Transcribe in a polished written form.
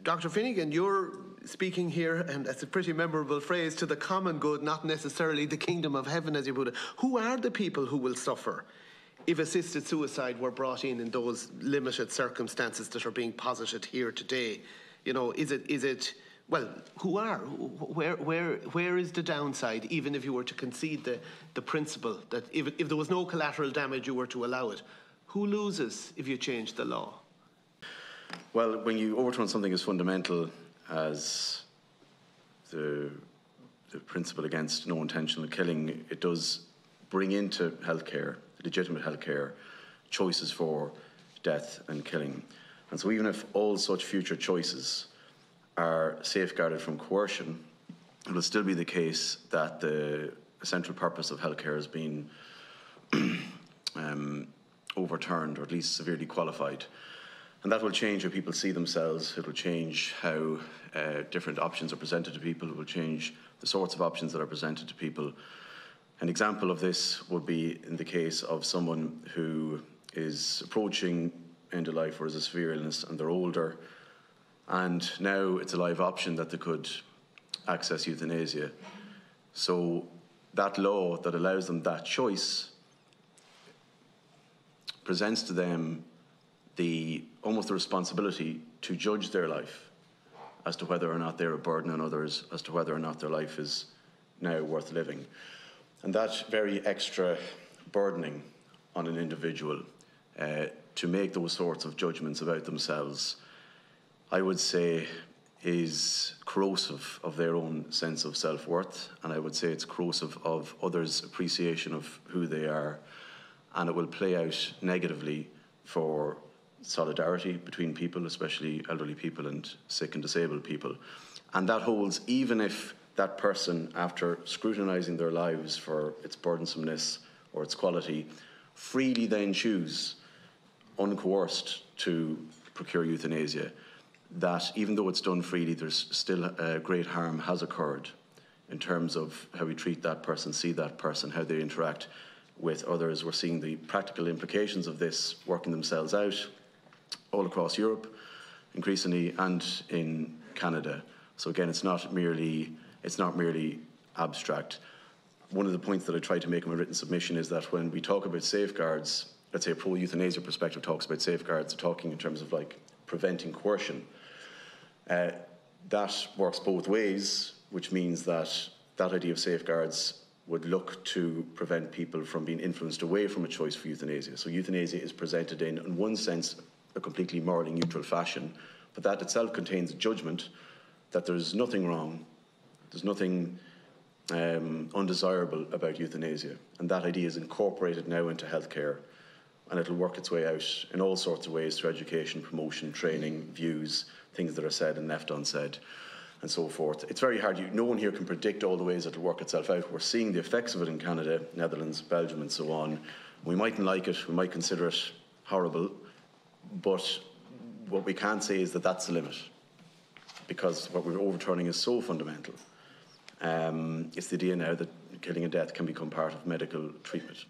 Dr. Finegan, you're speaking here, and that's a pretty memorable phrase, to the common good, not necessarily the kingdom of heaven, as you put it. Who are the people who will suffer if assisted suicide were brought in those limited circumstances that are being posited here today? You know, is it well, who are? Where is the downside, even if you were to concede the principle that if there was no collateral damage, you were to allow it? Who loses if you change the law? Well, when you overturn something as fundamental as the principle against no intentional killing, it does bring into healthcare, legitimate healthcare, choices for death and killing. And so even if all such future choices are safeguarded from coercion, it will still be the case that the central purpose of healthcare has been overturned, or at least severely qualified. And that will change how people see themselves. It will change how different options are presented to people. It will change the sorts of options that are presented to people. An example of this would be in the case of someone who is approaching end of life or has a severe illness and they're older, and now it's a live option that they could access euthanasia. So that law that allows them that choice presents to them almost the responsibility to judge their life as to whether or not they're a burden on others, as to whether or not their life is now worth living. And that very extra burdening on an individual to make those sorts of judgments about themselves, I would say, is corrosive of their own sense of self-worth, and I would say it's corrosive of others' appreciation of who they are, and it will play out negatively for solidarity between people, especially elderly people and sick and disabled people. And that holds even if that person, after scrutinising their lives for its burdensomeness or its quality, freely then choose, uncoerced, to procure euthanasia, that even though it's done freely, there's still great harm has occurred in terms of how we treat that person, see that person, how they interact with others. We're seeing the practical implications of this working themselves out all across Europe, increasingly, and in Canada. So again, it's not merely abstract. One of the points that I tried to make in my written submission is that when we talk about safeguards, let's say a pro-euthanasia perspective talks about safeguards, talking in terms of like preventing coercion. That works both ways, which means that that idea of safeguards would look to prevent people from being influenced away from a choice for euthanasia. So euthanasia is presented in one sense, a completely morally neutral fashion, but that itself contains a judgment that there's nothing wrong, there's nothing undesirable about euthanasia. And that idea is incorporated now into healthcare, and it'll work its way out in all sorts of ways through education, promotion, training, views, things that are said and left unsaid, and so forth. It's very hard. No one here can predict all the ways it'll work itself out. We're seeing the effects of it in Canada, Netherlands, Belgium, and so on. We mightn't like it, we might consider it horrible, but what we can't say is that that's the limit, because what we're overturning is so fundamental. It's the idea now that killing and death can become part of medical treatment.